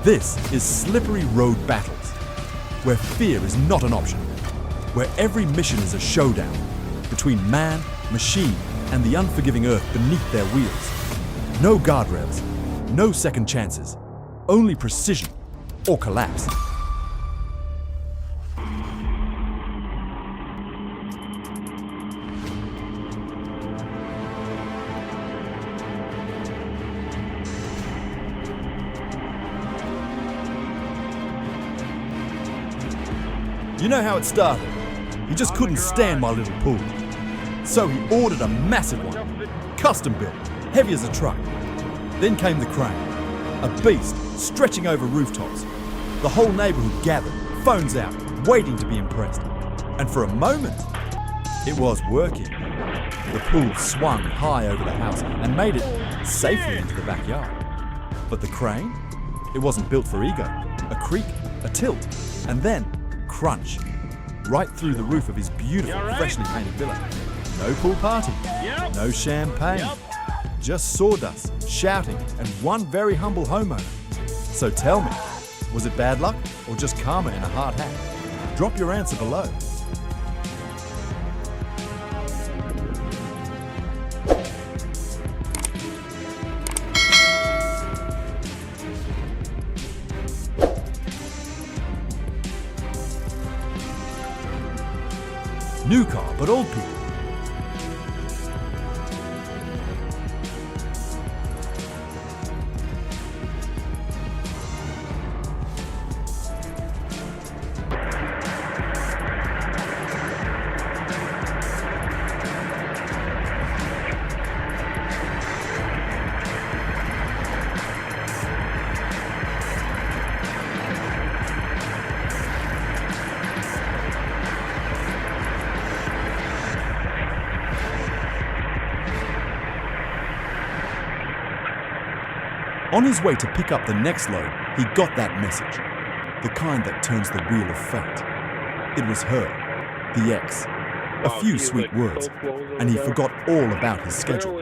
This is Slippery Road Battles, where fear is not an option, where every mission is a showdown between man, machine, and the unforgiving earth beneath their wheels. No guardrails, no second chances, only precision or collapse. You know how it started. He just couldn't stand my little pool. So he ordered a massive one, custom built, heavy as a truck. Then came the crane, a beast stretching over rooftops. The whole neighbourhood gathered, phones out, waiting to be impressed. And for a moment, it was working. The pool swung high over the house and made it safely into the backyard. But the crane? It wasn't built for ego. A creak, a tilt, and then crunch, right through the roof of his beautiful, freshly painted villa. No pool party, no champagne, just sawdust, shouting, and one very humble homeowner. So tell me, was it bad luck or just karma in a hard hat? Drop your answer below. New car, but old people. On his way to pick up the next load, he got that message, the kind that turns the wheel of fate. It was her, the ex. A few sweet words, and he forgot all about his schedule.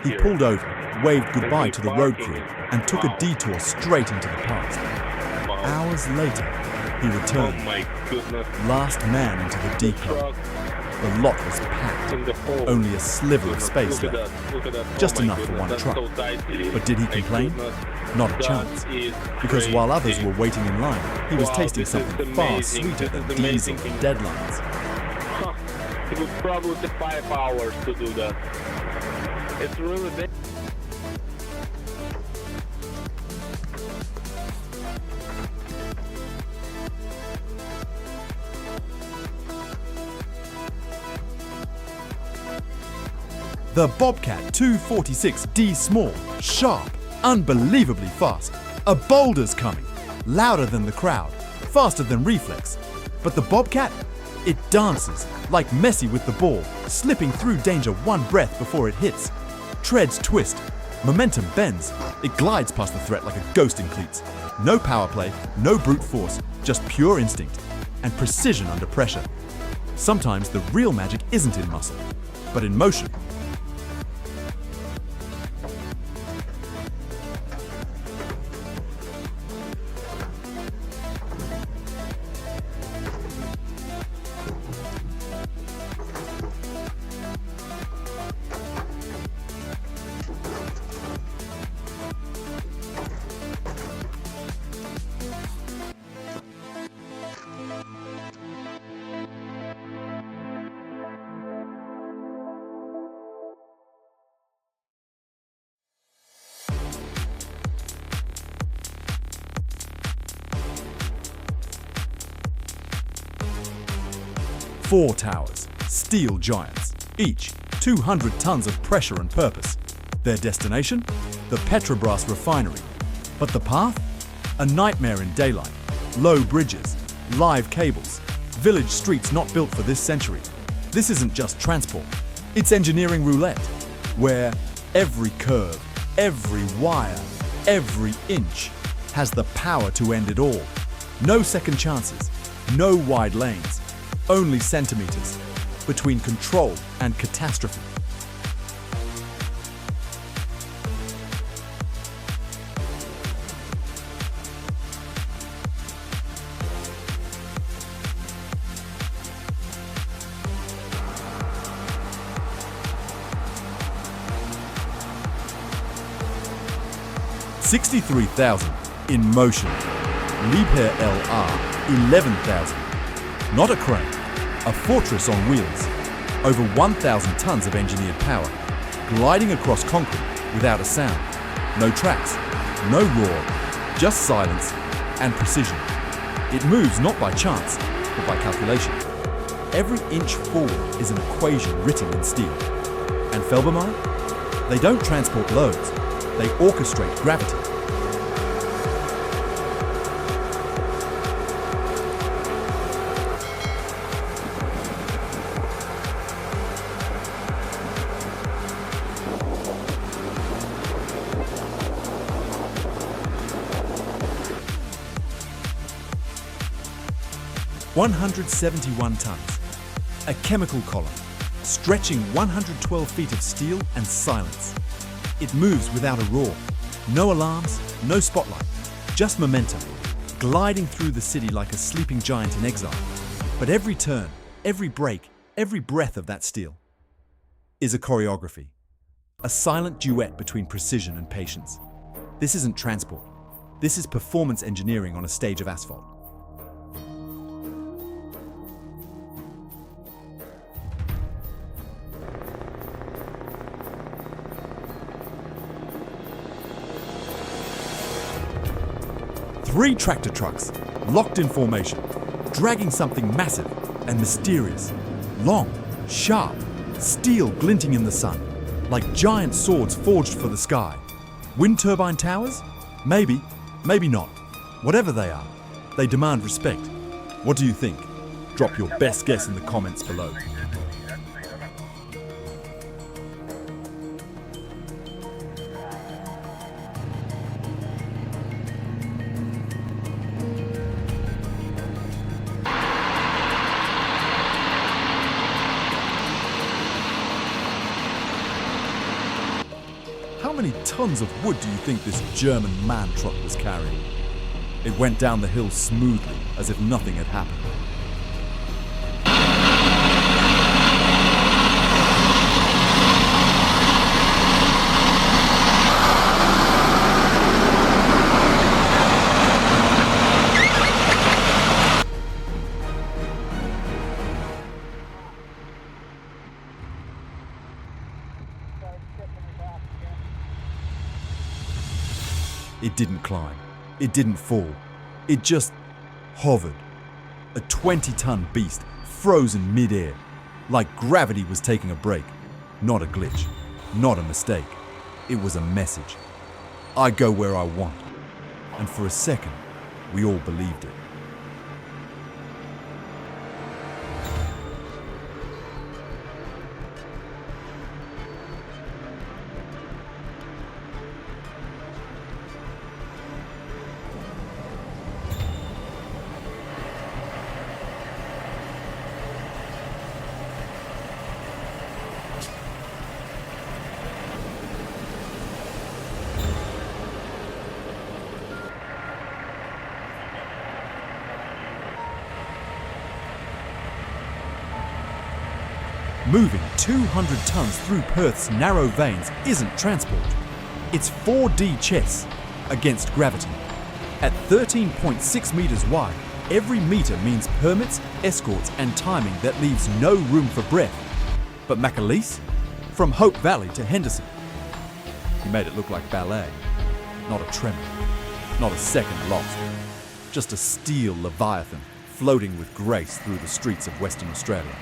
He pulled over, waved goodbye to the road crew, and took a detour straight into the past. Hours later, he returned, last man into the depot. The lot was packed, only a sliver of space left, just enough for one truck. But did he complain? Not a chance, because while others were waiting in line, he was tasting something far sweeter than diesel and deadlines. It would probably take 5 hours to do that. It's really big. The Bobcat 246D small, sharp, unbelievably fast. A boulder's coming, louder than the crowd, faster than reflex. But the Bobcat, it dances like Messi with the ball, slipping through danger one breath before it hits. Treads twist, momentum bends. It glides past the threat like a ghost in cleats. No power play, no brute force, just pure instinct and precision under pressure. Sometimes the real magic isn't in muscle, but in motion. Four towers, steel giants, each 200 tons of pressure and purpose. Their destination? The Petrobras refinery. But the path? A nightmare in daylight. Low bridges, live cables, village streets not built for this century. This isn't just transport, it's engineering roulette, where every curve, every wire, every inch has the power to end it all. No second chances, no wide lanes, only centimeters between control and catastrophe. 63,000 in motion. Leibherr LR, 11,000. Not a crane, a fortress on wheels. Over 1,000 tons of engineered power, gliding across concrete without a sound. No tracks, no roar, just silence and precision. It moves not by chance, but by calculation. Every inch forward is an equation written in steel. And Felbermayr? They don't transport loads, they orchestrate gravity. "171 tons, a chemical column, stretching 112 feet of steel and silence. It moves without a roar, no alarms, no spotlight, just momentum, gliding through the city like a sleeping giant in exile. But every turn, every break, every breath of that steel is a choreography, a silent duet between precision and patience. This isn't transport. This is performance engineering on a stage of asphalt. Three tractor trucks, locked in formation, dragging something massive and mysterious. Long, sharp, steel glinting in the sun, like giant swords forged for the sky. Wind turbine towers? Maybe, maybe not. Whatever they are, they demand respect. What do you think? Drop your best guess in the comments below. How many tons of wood do you think this German man truck was carrying? It went down the hill smoothly, as if nothing had happened. It didn't climb. It didn't fall. It just hovered. A 20-ton beast frozen mid-air, like gravity was taking a break. Not a glitch, not a mistake. It was a message. I go where I want. And for a second, we all believed it. Moving 200 tons through Perth's narrow veins isn't transport. It's 4D chess against gravity. At 13.6 meters wide, every meter means permits, escorts and timing that leaves no room for breath. But Macalise? From Hope Valley to Henderson. He made it look like ballet. Not a tremor. Not a second lost. Just a steel leviathan floating with grace through the streets of Western Australia.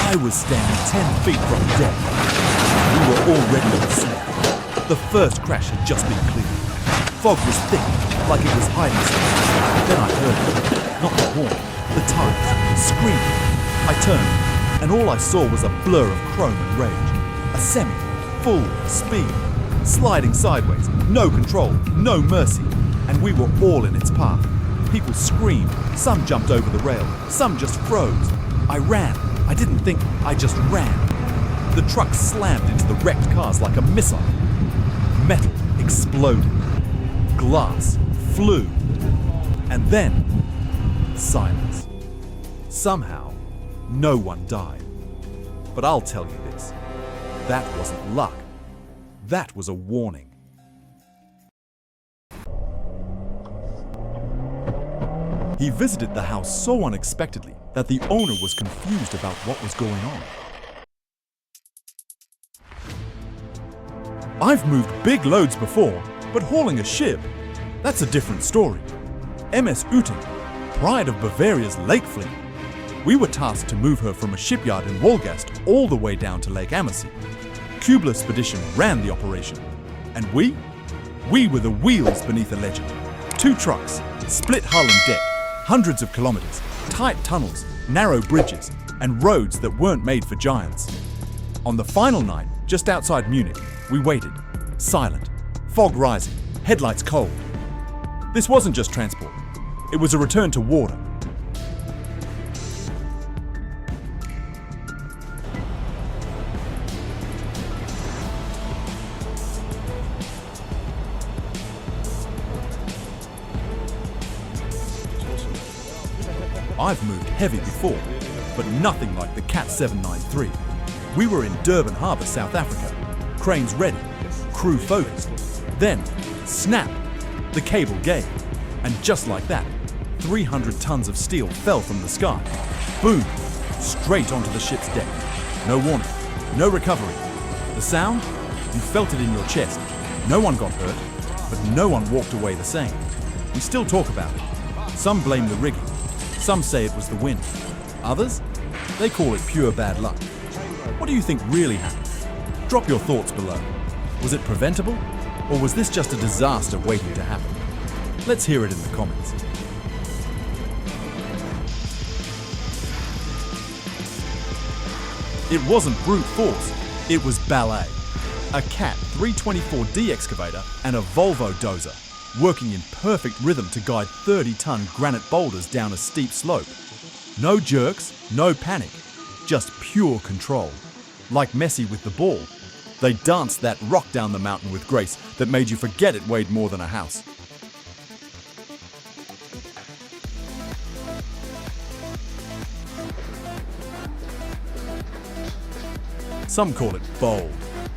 I was standing 10 feet from death. We were already on the slope. The first crash had just been cleared. Fog was thick, like it was hiding something. Then I heard it. Not the horn, the tires, screaming. I turned, and all I saw was a blur of chrome and rage. A semi, full speed. sliding sideways, no control, no mercy, and we were all in its path. People screamed, some jumped over the rail, some just froze. I ran. I didn't think, I just ran. The truck slammed into the wrecked cars like a missile. Metal exploded. Glass flew. And then, silence. Somehow, no one died. But I'll tell you this, that wasn't luck. That was a warning. He visited the house so unexpectedly that the owner was confused about what was going on. I've moved big loads before, but hauling a ship, that's a different story. MS Uting, pride of Bavaria's lake fleet. We were tasked to move her from a shipyard in Wolgast all the way down to Lake Ammersee. Kubler Expedition ran the operation. And we were the wheels beneath a legend. 2 trucks, split hull and deck, hundreds of kilometers, tight tunnels, narrow bridges, and roads that weren't made for giants. On the final night, just outside Munich, we waited, silent, fog rising, headlights cold. This wasn't just transport, it was a return to water. I've moved heavy before, but nothing like the Cat 793. We were in Durban Harbour, South Africa. Cranes ready, crew focused. Then, snap! The cable gave. And just like that, 300 tons of steel fell from the sky. Boom! Straight onto the ship's deck. No warning, no recovery. The sound? You felt it in your chest. No one got hurt, but no one walked away the same. We still talk about it. Some blame the rigging. Some say it was the wind. Others? They call it pure bad luck. What do you think really happened? Drop your thoughts below. Was it preventable? Or was this just a disaster waiting to happen? Let's hear it in the comments. It wasn't brute force, it was ballet. A Cat 324D excavator and a Volvo dozer, working in perfect rhythm to guide 30-ton granite boulders down a steep slope. No jerks, no panic, just pure control. Like Messi with the ball, they danced that rock down the mountain with grace that made you forget it weighed more than a house. Some call it bold,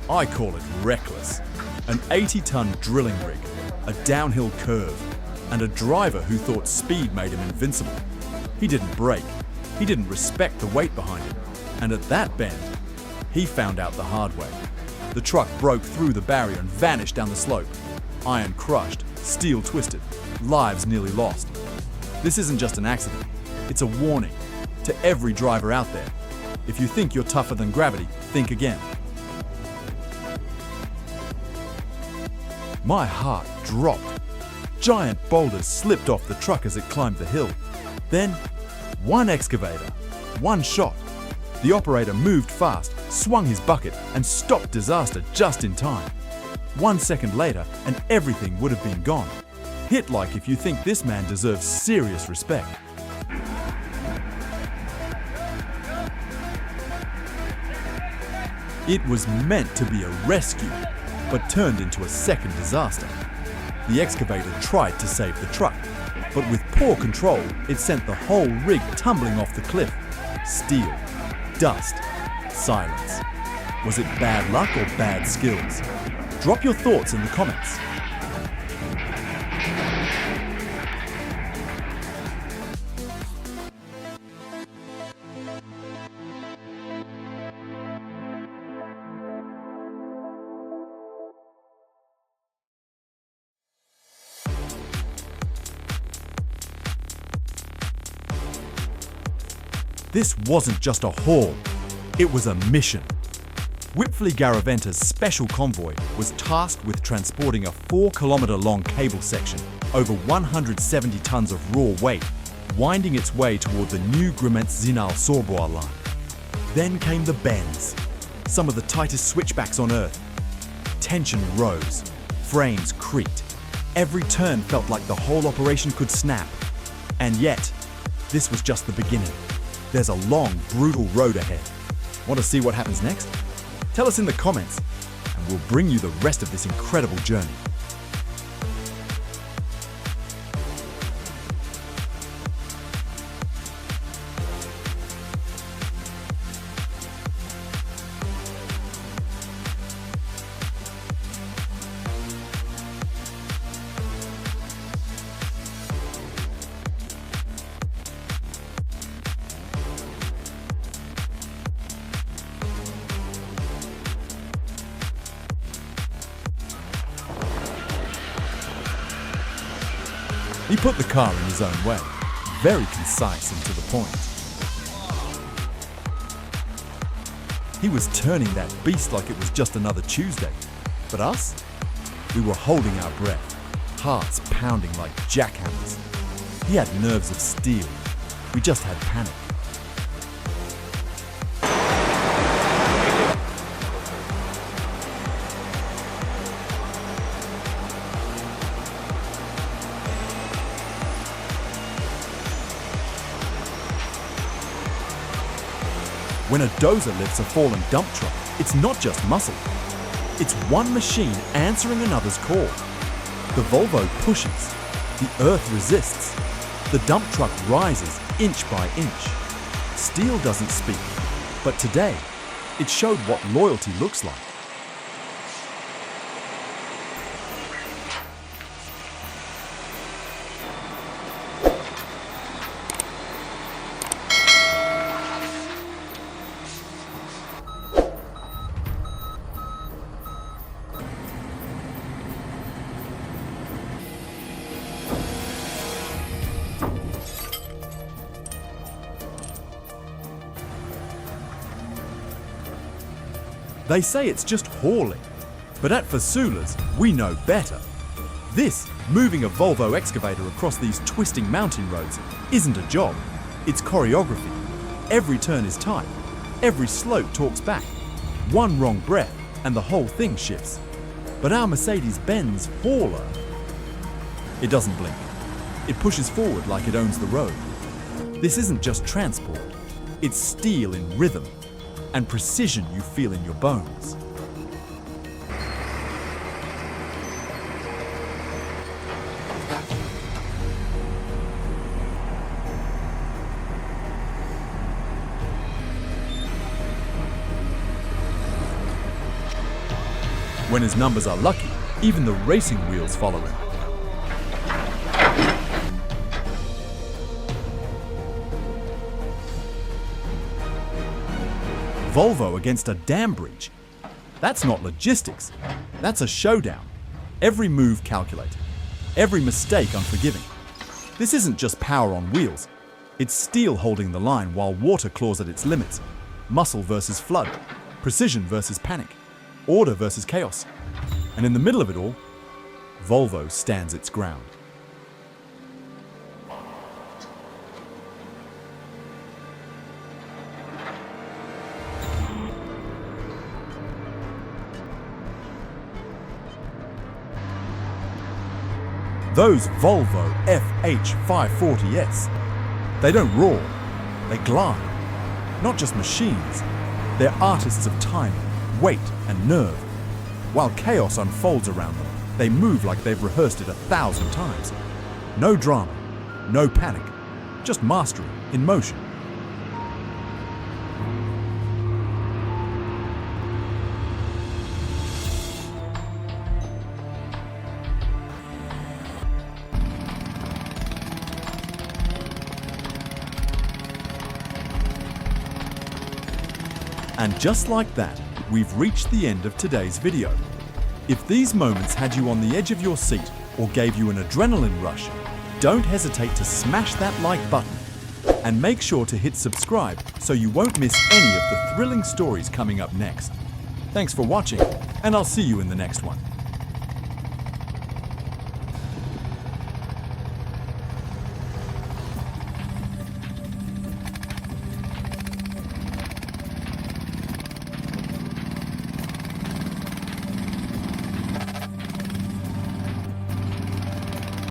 I call it reckless. An 80-ton drilling rig, a downhill curve, and a driver who thought speed made him invincible. He didn't brake, he didn't respect the weight behind him, and at that bend, he found out the hard way. The truck broke through the barrier and vanished down the slope. Iron crushed, steel twisted, lives nearly lost. This isn't just an accident, it's a warning to every driver out there. If you think you're tougher than gravity, think again. My heart dropped. Giant boulders slipped off the truck as it climbed the hill. Then, one excavator, one shot. The operator moved fast, swung his bucket, and stopped disaster just in time. 1 second later, and everything would have been gone. Hit like if you think this man deserves serious respect. It was meant to be a rescue, but turned into a second disaster. The excavator tried to save the truck, but with poor control, it sent the whole rig tumbling off the cliff. Steel, dust, silence. Was it bad luck or bad skills? Drop your thoughts in the comments. This wasn't just a haul, it was a mission. Whitfleet Garaventa's special convoy was tasked with transporting a 4-kilometre long cable section over 170 tons of raw weight, winding its way toward the new Grimentz-Zinal-Sorbois line. Then came the bends, some of the tightest switchbacks on Earth. Tension rose, frames creaked. Every turn felt like the whole operation could snap. And yet, this was just the beginning. There's a long, brutal road ahead. Want to see what happens next? Tell us in the comments, and we'll bring you the rest of this incredible journey. He put the car in his own way, very concise and to the point. He was turning that beast like it was just another Tuesday. But us? We were holding our breath, hearts pounding like jackhammers. He had nerves of steel. We just had panic. When a dozer lifts a fallen dump truck, it's not just muscle. It's one machine answering another's call. The Volvo pushes, the earth resists, the dump truck rises inch by inch. Steel doesn't speak, but today, it showed what loyalty looks like. They say it's just hauling, but at Fasula's, we know better. This, moving a Volvo excavator across these twisting mountain roads, isn't a job, it's choreography. Every turn is tight, every slope talks back. One wrong breath and the whole thing shifts. But our Mercedes-Benz hauler, it doesn't blink. It pushes forward like it owns the road. This isn't just transport, it's steel in rhythm, and precision you feel in your bones. When his numbers are lucky, even the racing wheels follow him. Volvo against a dam breach. That's not logistics, that's a showdown. Every move calculated, every mistake unforgiving. This isn't just power on wheels, it's steel holding the line while water claws at its limits. Muscle versus flood, precision versus panic, order versus chaos. And in the middle of it all, Volvo stands its ground. Those Volvo FH540S, they don't roar, they glide. Not just machines, they're artists of timing, weight and nerve. While chaos unfolds around them, they move like they've rehearsed it 1,000 times. No drama, no panic, just mastery in motion. And just like that, we've reached the end of today's video. If these moments had you on the edge of your seat or gave you an adrenaline rush, don't hesitate to smash that like button and make sure to hit subscribe so you won't miss any of the thrilling stories coming up next. Thanks for watching, and I'll see you in the next one.